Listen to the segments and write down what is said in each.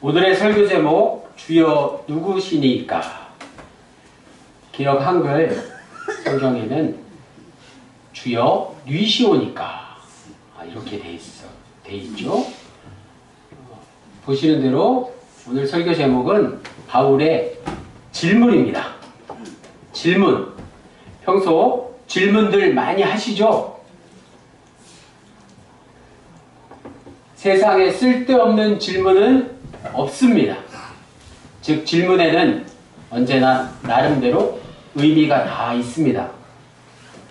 오늘의 설교 제목 주여 누구시니까. 개역 한글 성경에는 주여 뉘시오니까 이렇게 돼 있죠. 보시는 대로 오늘 설교 제목은 바울의 질문입니다. 질문. 평소 질문들 많이 하시죠? 세상에 쓸데없는 질문은 없습니다. 즉 질문에는 언제나 나름대로 의미가 다 있습니다.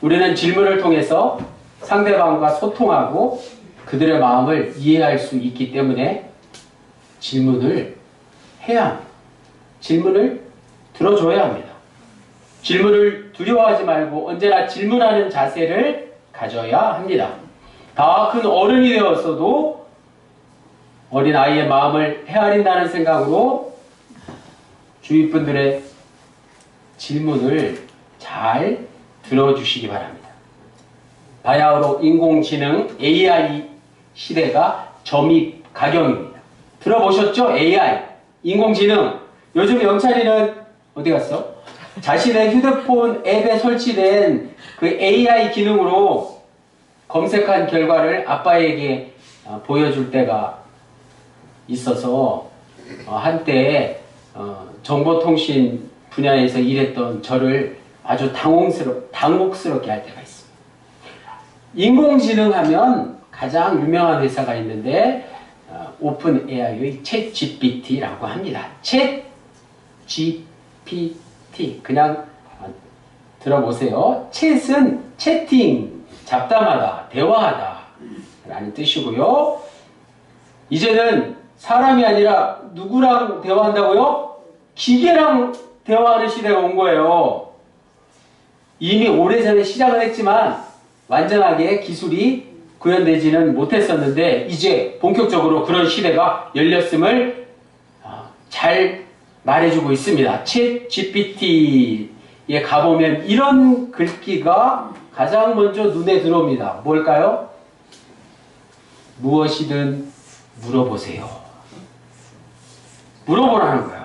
우리는 질문을 통해서 상대방과 소통하고 그들의 마음을 이해할 수 있기 때문에 질문을 해야 합니다. 질문을 들어줘야 합니다. 질문을 두려워하지 말고 언제나 질문하는 자세를 가져야 합니다. 다 큰 어른이 되었어도 어린아이의 마음을 헤아린다는 생각으로 주위 분들의 질문을 잘 들어주시기 바랍니다. 바야흐로 인공지능 AI 시대가 점입 가경입니다. 들어보셨죠? AI, 인공지능. 요즘 영찬이는 어디 갔어? 자신의 휴대폰 앱에 설치된 그 AI 기능으로 검색한 결과를 아빠에게 보여줄 때가 있어서 한때 정보통신 분야에서 일했던 저를 아주 당혹스럽게 할 때가 있습니다. 인공지능 하면 가장 유명한 회사가 있는데 오픈 AI의 챗 GPT라고 합니다. 챗 GPT 그냥 들어보세요. 챗은 채팅, 잡담하다, 대화하다 라는 뜻이고요. 이제는 사람이 아니라 누구랑 대화한다고요? 기계랑 대화하는 시대가 온 거예요. 이미 오래전에 시작을 했지만 완전하게 기술이 구현되지는 못했었는데 이제 본격적으로 그런 시대가 열렸음을 잘 말해주고 있습니다. 챗 GPT에 가보면 이런 글귀가 가장 먼저 눈에 들어옵니다. 뭘까요? 무엇이든 물어보세요. 물어보라는 거예요.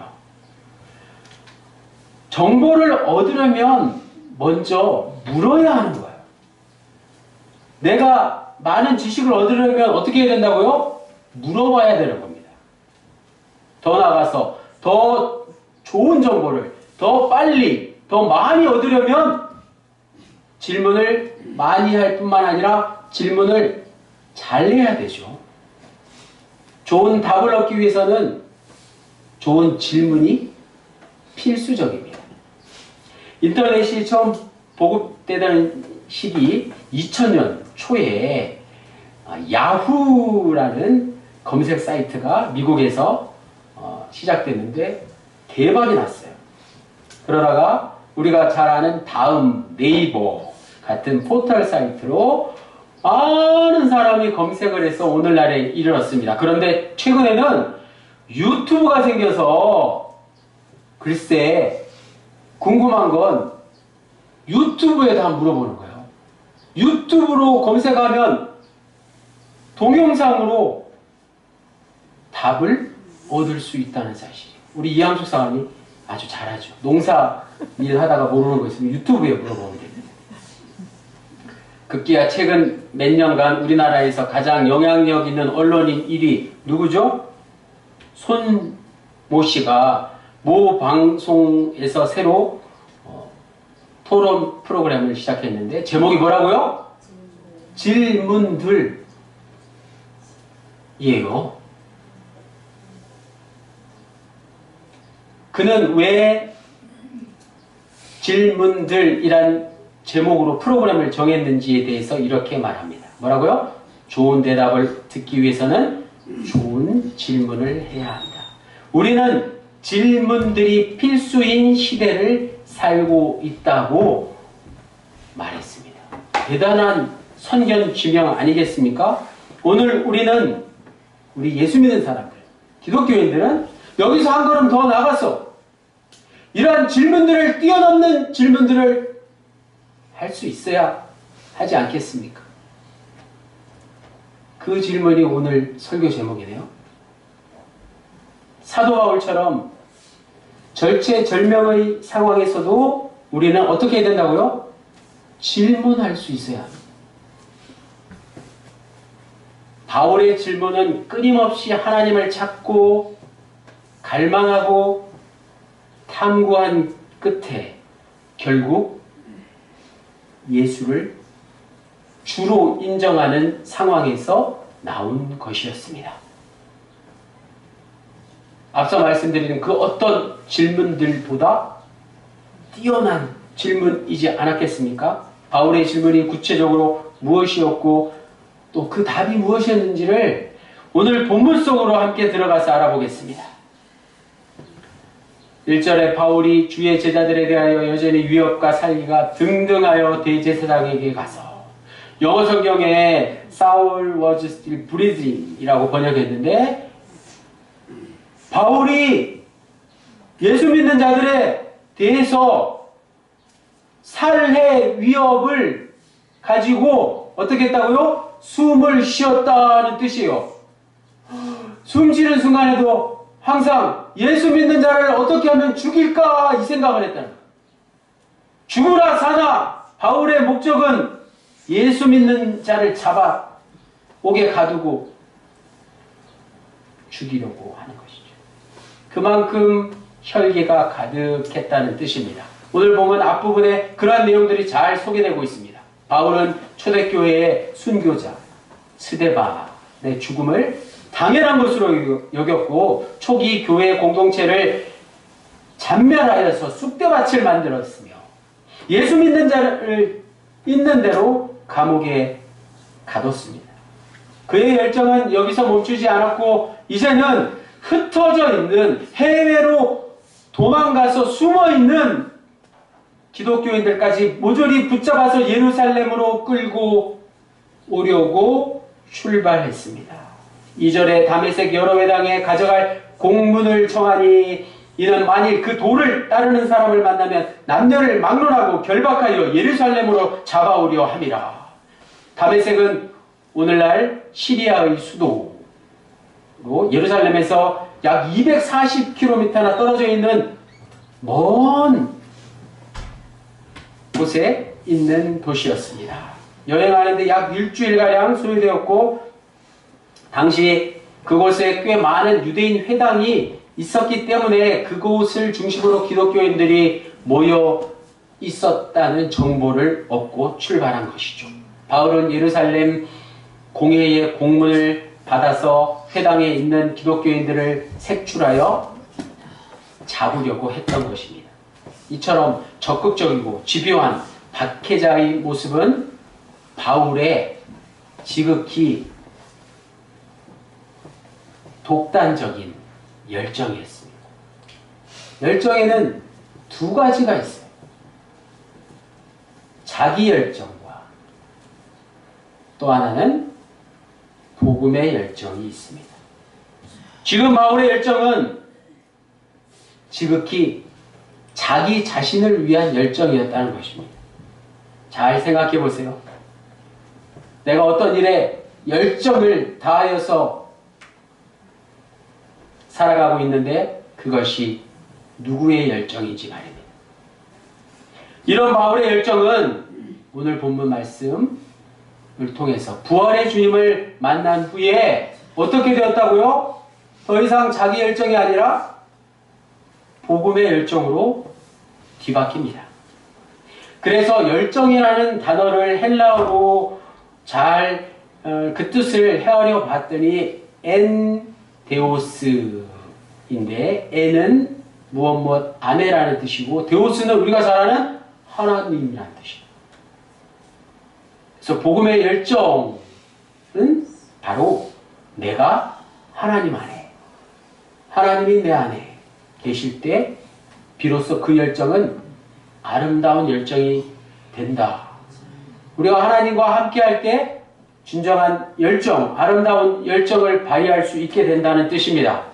정보를 얻으려면 먼저 물어야 하는 거예요. 내가 많은 지식을 얻으려면 어떻게 해야 된다고요? 물어봐야 되는 겁니다. 더 나아가서 더 좋은 정보를 더 빨리, 더 많이 얻으려면 질문을 많이 할 뿐만 아니라 질문을 잘 해야 되죠. 좋은 답을 얻기 위해서는 좋은 질문이 필수적입니다. 인터넷이 처음 보급되던 시기 2000년 초에 야후라는 검색 사이트가 미국에서 시작됐는데 대박이 났어요. 그러다가 우리가 잘 아는 다음, 네이버 같은 포털 사이트로 많은 사람이 검색을 해서 오늘날에 이르렀습니다. 그런데 최근에는 유튜브가 생겨서 글쎄 궁금한 건 유튜브에다 물어보는 거예요. 유튜브로 검색하면 동영상으로 답을 얻을 수 있다는 사실. 우리 이항숙 사관이 아주 잘하죠. 농사 일 하다가 모르는 거 있으면 유튜브에 물어보면 됩니다. 급기야 최근 몇 년간 우리나라에서 가장 영향력 있는 언론인 1위 누구죠? 손모 씨가 모 방송에서 새로 토론 프로그램을 시작했는데 제목이 뭐라고요? 질문들이에요. 그는 왜 질문들이란 제목으로 프로그램을 정했는지에 대해서 이렇게 말합니다. 뭐라고요? 좋은 대답을 듣기 위해서는 좋은 질문을 해야 합니다. 우리는 질문들이 필수인 시대를 살고 있다고 말했습니다. 대단한 선견지명 아니겠습니까? 오늘 우리 예수 믿는 사람들, 기독교인들은 여기서 한 걸음 더 나가서 이러한 질문들을 뛰어넘는 질문들을 할 수 있어야 하지 않겠습니까? 그 질문이 오늘 설교 제목이네요. 사도 바울처럼 절체절명의 상황에서도 우리는 어떻게 해야 된다고요? 질문할 수 있어야 합니다. 바울의 질문은 끊임없이 하나님을 찾고 갈망하고 탐구한 끝에 결국 예수를 주로 인정하는 상황에서 나온 것이었습니다. 앞서 말씀드린 그 어떤 질문들보다 뛰어난 질문이지 않았겠습니까? 바울의 질문이 구체적으로 무엇이었고 또 그 답이 무엇이었는지를 오늘 본문 속으로 함께 들어가서 알아보겠습니다. 1절에 바울이 주의 제자들에 대하여 여전히 위협과 살기가 등등하여 대제사장에게 가서, 영어 성경에 Saul was still breathing 이라고 번역했는데, 바울이 예수 믿는 자들에 대해서 살해 위협을 가지고 어떻게 했다고요? 숨을 쉬었다는 뜻이에요. 숨 쉬는 순간에도 항상 예수 믿는 자를 어떻게 하면 죽일까 이 생각을 했다는 거예요. 죽으나 사나 바울의 목적은 예수 믿는 자를 잡아 옥에 가두고 죽이려고 하는 것이죠. 그만큼 혈기가 가득했다는 뜻입니다. 오늘 보면 앞부분에 그러한 내용들이 잘 소개되고 있습니다. 바울은 초대교회의 순교자 스데반의 죽음을 당연한 것으로 여겼고 초기 교회 공동체를 잔멸하여서 쑥대밭을 만들었으며 예수 믿는 자를 있는 대로 감옥에 가뒀습니다. 그의 열정은 여기서 멈추지 않았고 이제는 흩어져 있는 해외로 도망가서 숨어있는 기독교인들까지 모조리 붙잡아서 예루살렘으로 끌고 오려고 출발했습니다. 2절에 다메섹 여러 회당에 가져갈 공문을 청하니 이는 만일 그 도를 따르는 사람을 만나면 남녀를 막론하고 결박하여 예루살렘으로 잡아오려 함이라. 다메섹은 오늘날 시리아의 수도로 예루살렘에서 약 240km나 떨어져 있는 먼 곳에 있는 도시였습니다. 여행하는데 약 일주일가량 소요되었고 당시 그곳에 꽤 많은 유대인 회당이 있었기 때문에 그곳을 중심으로 기독교인들이 모여 있었다는 정보를 얻고 출발한 것이죠. 바울은 예루살렘 공회의 공문을 받아서 회당에 있는 기독교인들을 색출하여 잡으려고 했던 것입니다. 이처럼 적극적이고 집요한 박해자의 모습은 바울의 지극히 독단적인 열정이었습니다. 열정에는 두 가지가 있어요. 자기 열정과 또 하나는 복음의 열정이 있습니다. 지금 바울의 열정은 지극히 자기 자신을 위한 열정이었다는 것입니다. 잘 생각해 보세요. 내가 어떤 일에 열정을 다하여서 살아가고 있는데 그것이 누구의 열정인지 말입니다. 이런 바울의 열정은 오늘 본문 말씀을 통해서 부활의 주님을 만난 후에 어떻게 되었다고요? 더 이상 자기 열정이 아니라 복음의 열정으로 뒤바뀝니다. 그래서 열정이라는 단어를 헬라어로 잘 그 뜻을 헤아려 봤더니 엔데오스인데 엔은 무엇 아내라는 뜻이고 데오스는 우리가 잘 아는 하나님이라는 뜻입니다. 그래서 복음의 열정은 바로 내가 하나님 안에 하나님이 내 안에 계실 때 비로소 그 열정은 아름다운 열정이 된다. 우리가 하나님과 함께 할 때 진정한 열정, 아름다운 열정을 발휘할 수 있게 된다는 뜻입니다.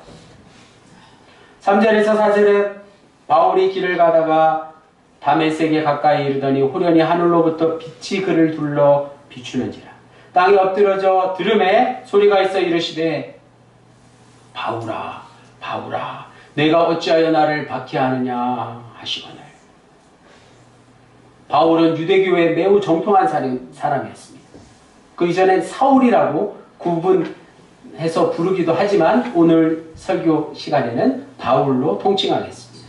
3절에서 4절에 바울이 길을 가다가 다메섹에 가까이 이르더니 호련히 하늘로부터 빛이 그를 둘러 비추는지라. 땅에 엎드러져 들음에 소리가 있어 이르시되 바울아 바울아 내가 어찌하여 나를 박해하느냐 하시거늘. 바울은 유대교에 매우 정통한 사람이었습니다. 그 이전엔 사울이라고 구분해서 부르기도 하지만 오늘 설교 시간에는 바울로 통칭하겠습니다.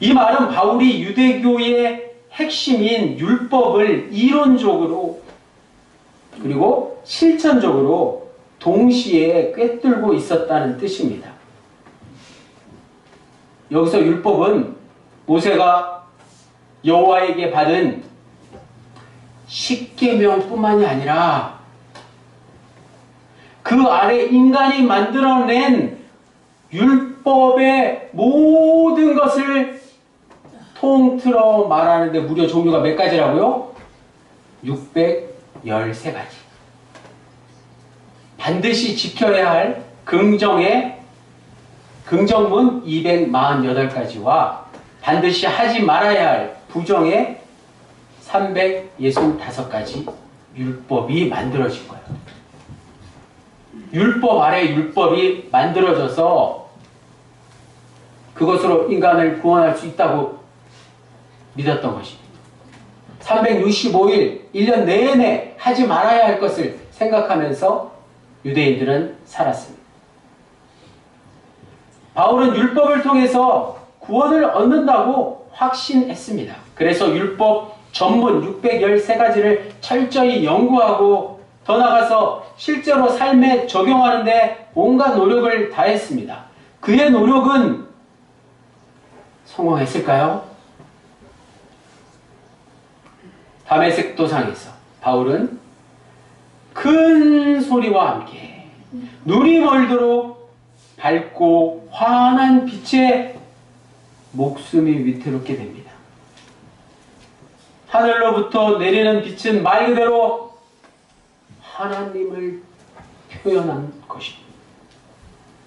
이 말은 바울이 유대교의 핵심인 율법을 이론적으로 그리고 실천적으로 동시에 꿰뚫고 있었다는 뜻입니다. 여기서 율법은 모세가 여호와에게 받은 십계명뿐만이 아니라 그 아래 인간이 만들어낸 율법의 모든 것을 통틀어 말하는데 무려 종류가 몇 가지라고요? 613가지. 반드시 지켜야 할 긍정문 248가지와 반드시 하지 말아야 할 부정의 365가지 율법이 만들어진 거예요. 율법 아래 율법이 만들어져서 그것으로 인간을 구원할 수 있다고 믿었던 것입니다. 365일, 1년 내내 하지 말아야 할 것을 생각하면서 유대인들은 살았습니다. 바울은 율법을 통해서 구원을 얻는다고 확신했습니다. 그래서 율법 전문 613가지를 철저히 연구하고 더 나아가서 실제로 삶에 적용하는데 온갖 노력을 다했습니다. 그의 노력은 성공했을까요? 다메섹 도상에서 바울은 큰 소리와 함께 눈이 멀도록 밝고 환한 빛에 목숨이 위태롭게 됩니다. 하늘로부터 내리는 빛은 말 그대로 하나님을 표현한 것입니다.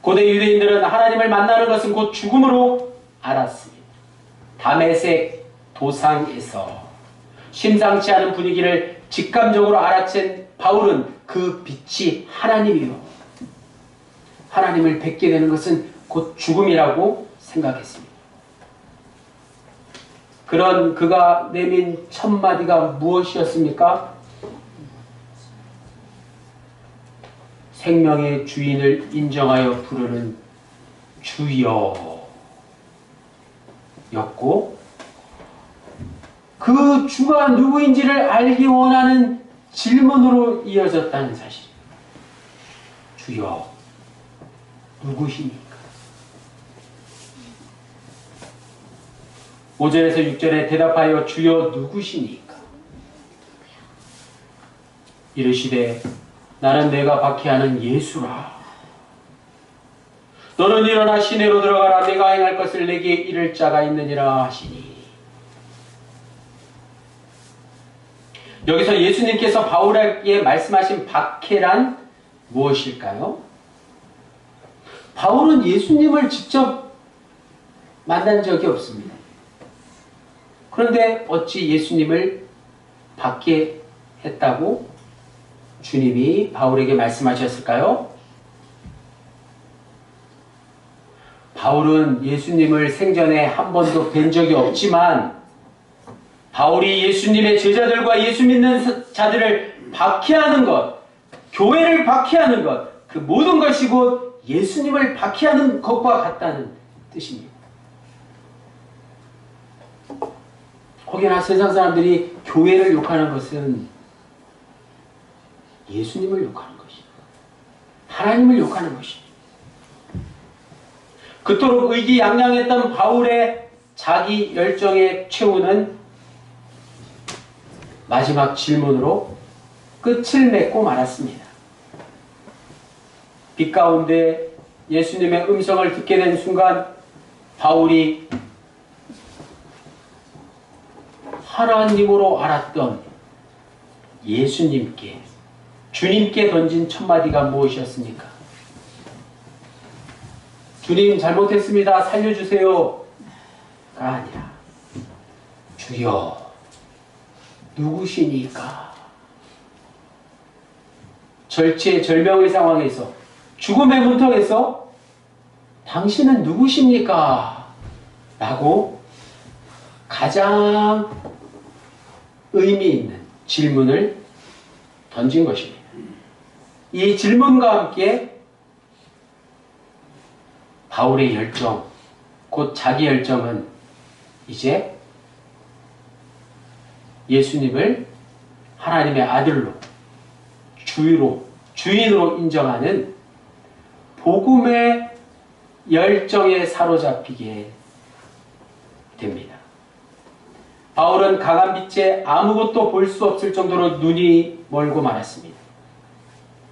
고대 유대인들은 하나님을 만나는 것은 곧 죽음으로 알았습니다. 다메섹 도상에서 심상치 않은 분위기를 직감적으로 알아챈 바울은 그 빛이 하나님이요, 하나님을 뵙게 되는 것은 곧 죽음이라고 생각했습니다. 그런 그가 내민 첫 마디가 무엇이었습니까? 생명의 주인을 인정하여 부르는 주여 였고, 그 주가 누구인지를 알기 원하는 질문으로 이어졌다는 사실. 주여 누구십니까? 5절에서 6절에 대답하여 주여 누구시니까? 이르시되 나는 내가 박해하는 예수라. 너는 일어나 시내로 들어가라. 내가 행할 것을 내게 이를 자가 있느니라 하시니. 여기서 예수님께서 바울에게 말씀하신 박해란 무엇일까요? 바울은 예수님을 직접 만난 적이 없습니다. 그런데 어찌 예수님을 박해했다고 주님이 바울에게 말씀하셨을까요? 바울은 예수님을 생전에 한 번도 뵌 적이 없지만 바울이 예수님의 제자들과 예수 믿는 자들을 박해하는 것, 교회를 박해하는 것, 그 모든 것이 곧 예수님을 박해하는 것과 같다는 뜻입니다. 혹여나 세상 사람들이 교회를 욕하는 것은 예수님을 욕하는 것입니다. 하나님을 욕하는 것입니다. 그토록 의기양양했던 바울의 자기 열정의 최후는 마지막 질문으로 끝을 맺고 말았습니다. 빛 가운데 예수님의 음성을 듣게 된 순간 바울이 하나님으로 알았던 예수님께, 주님께 던진 첫 마디가 무엇이었습니까? 주님 잘못했습니다. 살려주세요가 아니라 주여 누구시니까? 절체절명의 상황에서, 죽음의 문턱에서 당신은 누구십니까? 라고 가장 의미 있는 질문을 던진 것입니다. 이 질문과 함께 바울의 열정, 곧 자기 열정은 이제 예수님을 하나님의 아들로, 주인으로 인정하는 복음의 열정에 사로잡히게 됩니다. 바울은 강한 빛에 아무것도 볼 수 없을 정도로 눈이 멀고 말았습니다.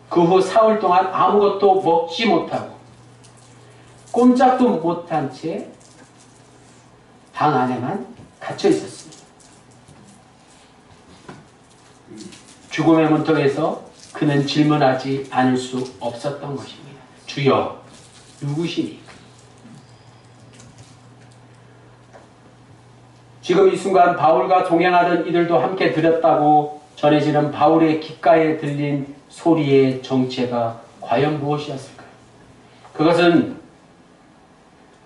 그 후 사흘 동안 아무것도 먹지 못하고 꼼짝도 못한 채 방 안에만 갇혀 있었습니다. 죽음의 문턱에서 그는 질문하지 않을 수 없었던 것입니다. 주여, 누구시니까? 지금 이 순간 바울과 동행하던 이들도 함께 들었다고 전해지는 바울의 귓가에 들린 소리의 정체가 과연 무엇이었을까요? 그것은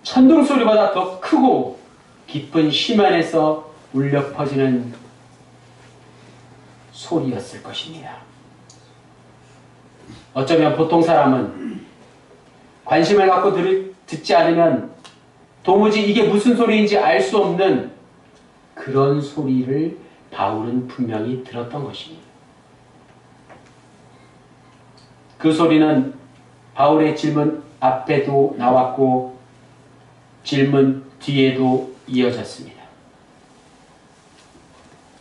천둥 소리보다 더 크고 깊은 심연에서 울려 퍼지는 소리였을 것입니다. 어쩌면 보통 사람은 관심을 갖고 듣지 않으면 도무지 이게 무슨 소리인지 알 수 없는 그런 소리를 바울은 분명히 들었던 것입니다. 그 소리는 바울의 질문 앞에도 나왔고 질문 뒤에도 이어졌습니다.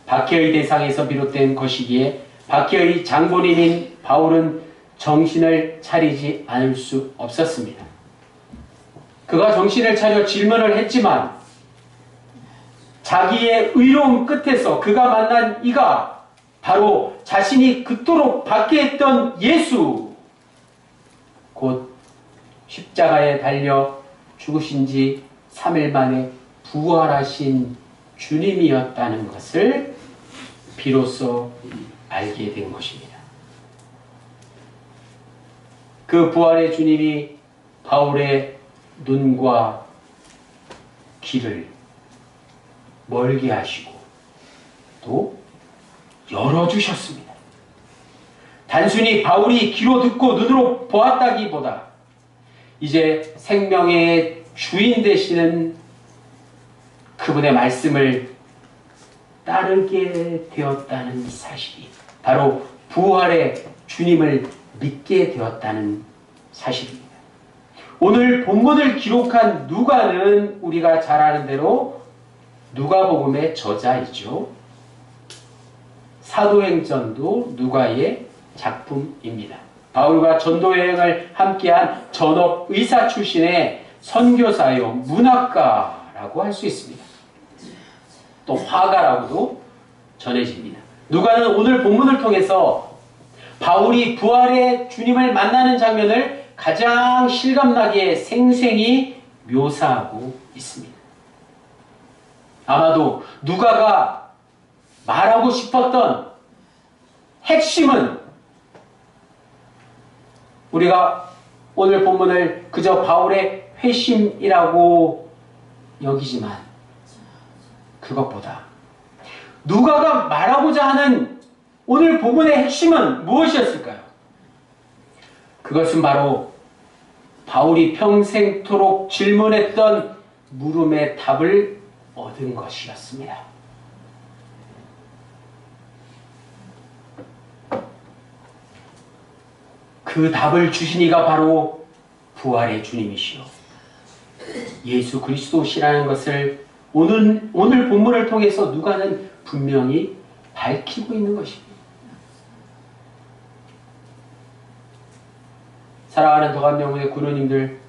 박해의 대상에서 비롯된 것이기에 박해의 장본인인 바울은 정신을 차리지 않을 수 없었습니다. 그가 정신을 차려 질문을 했지만 자기의 의로움 끝에서 그가 만난 이가 바로 자신이 그토록 박해했던 예수, 곧 십자가에 달려 죽으신 지 3일 만에 부활하신 주님이었다는 것을 비로소 알게 된 것입니다. 그 부활의 주님이 바울의 눈과 귀를 멀게 하시고 또 열어주셨습니다. 단순히 바울이 귀로 듣고 눈으로 보았다기보다 이제 생명의 주인 되시는 그분의 말씀을 따르게 되었다는 사실이 바로 부활의 주님을 믿게 되었다는 사실입니다. 오늘 본문을 기록한 누가는 우리가 잘 아는 대로 누가복음의 저자이죠. 사도행전도 누가의 작품입니다. 바울과 전도여행을 함께한 전업의사 출신의 선교사요 문학가라고 할 수 있습니다. 또 화가라고도 전해집니다. 누가는 오늘 본문을 통해서 바울이 부활의 주님을 만나는 장면을 가장 실감나게 생생히 묘사하고 있습니다. 아마도 누가가 말하고 싶었던 핵심은 우리가 오늘 본문을 그저 바울의 회심이라고 여기지만 그것보다 누가가 말하고자 하는 오늘 본문의 핵심은 무엇이었을까요? 그것은 바로 바울이 평생토록 질문했던 물음의 답을 얻은 것이었습니다. 그 답을 주신 이가 바로 부활의 주님이시오 예수 그리스도시라는 것을 오늘 본문을 통해서 누가는 분명히 밝히고 있는 것입니다. 사랑하는 더감명문의 군우님들,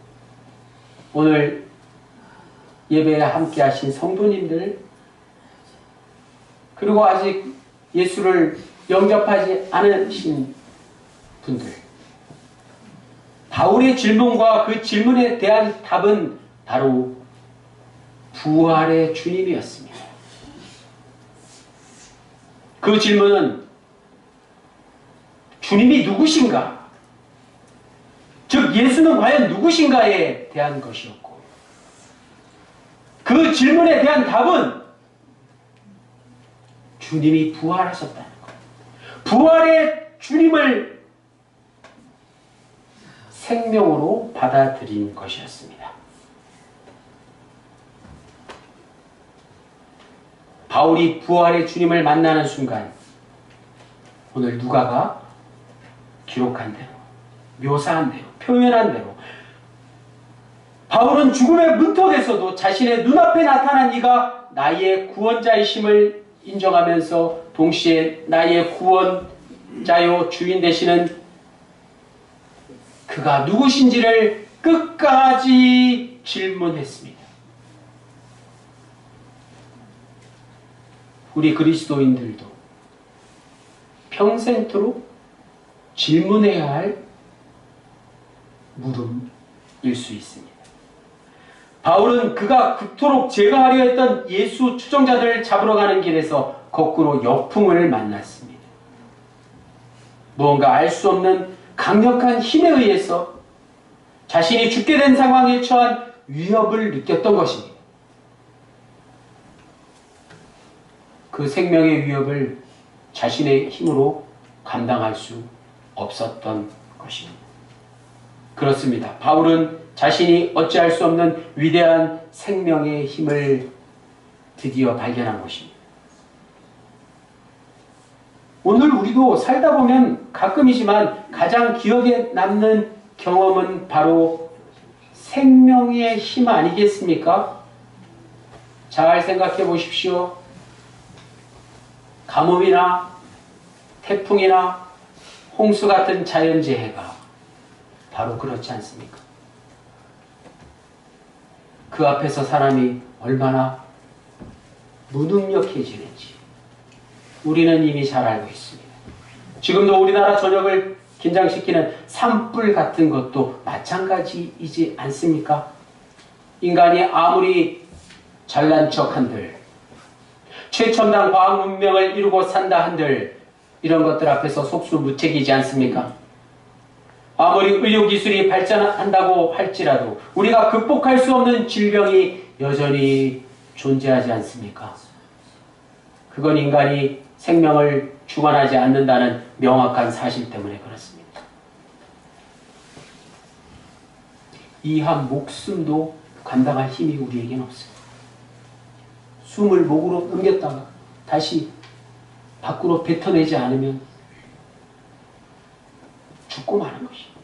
오늘 예배에 함께 하신 성도님들, 그리고 아직 예수를 영접하지 않으신 분들, 바울의 질문과 그 질문에 대한 답은 바로 부활의 주님이었습니다. 그 질문은 주님이 누구신가? 즉 그 예수는 과연 누구신가에 대한 것이었고, 그 질문에 대한 답은 주님이 부활하셨다는 것. 부활의 주님을 생명으로 받아들인 것이었습니다. 바울이 부활의 주님을 만나는 순간, 오늘 누가가 기록한 대로, 묘사한 대로, 표현한 대로, 바울은 죽음의 문턱에서도 자신의 눈앞에 나타난 이가 나의 구원자이심을 인정하면서 동시에 나의 구원자요 주인 되시는 그가 누구신지를 끝까지 질문했습니다. 우리 그리스도인들도 평생토록 질문해야 할 물음일 수 있습니다. 바울은 그가 그토록 제거하려 했던 예수 추종자들을 잡으러 가는 길에서 거꾸로 역풍을 만났습니다. 무언가 알 수 없는 강력한 힘에 의해서 자신이 죽게 된 상황에 처한 위협을 느꼈던 것입니다. 그 생명의 위협을 자신의 힘으로 감당할 수 없었던 것입니다. 그렇습니다. 바울은 자신이 어찌할 수 없는 위대한 생명의 힘을 드디어 발견한 것입니다. 오늘 우리도 살다 보면 가끔이지만 가장 기억에 남는 경험은 바로 생명의 힘 아니겠습니까? 잘 생각해 보십시오. 가뭄이나 태풍이나 홍수 같은 자연재해가 바로 그렇지 않습니까? 그 앞에서 사람이 얼마나 무능력해지는지 우리는 이미 잘 알고 있습니다. 지금도 우리나라 전역을 긴장시키는 산불 같은 것도 마찬가지이지 않습니까? 인간이 아무리 잘난 척한들, 최첨단 과학 문명을 이루고 산다 한들 이런 것들 앞에서 속수무책이지 않습니까? 아무리 의료기술이 발전한다고 할지라도 우리가 극복할 수 없는 질병이 여전히 존재하지 않습니까? 그건 인간이 생명을 주관하지 않는다는 명확한 사실 때문에 그렇습니다. 이 한 목숨도 감당할 힘이 우리에겐 없습니다. 숨을 목으로 넘겼다가 다시 밖으로 뱉어내지 않으면 죽고 마는 것입니다.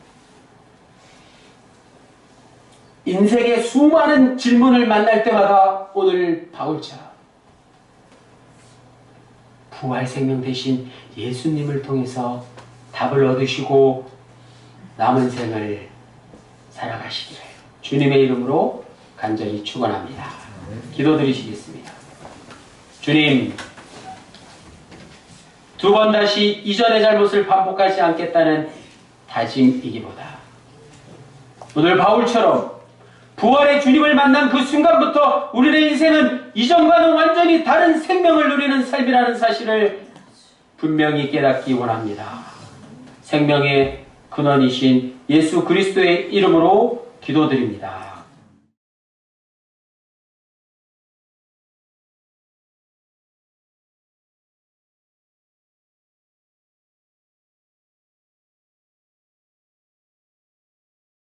인생의 수많은 질문을 만날 때마다 오늘 바울처럼 부활 생명 대신 예수님을 통해서 답을 얻으시고 남은 생을 살아가시기를 주님의 이름으로 간절히 축원합니다. 기도드리시겠습니다. 주님, 두 번 다시 이전의 잘못을 반복하지 않겠다는 다짐이기보다 오늘 바울처럼 부활의 주님을 만난 그 순간부터 우리의 인생은 이전과는 완전히 다른 생명을 누리는 삶이라는 사실을 분명히 깨닫기 원합니다. 생명의 근원이신 예수 그리스도의 이름으로 기도드립니다.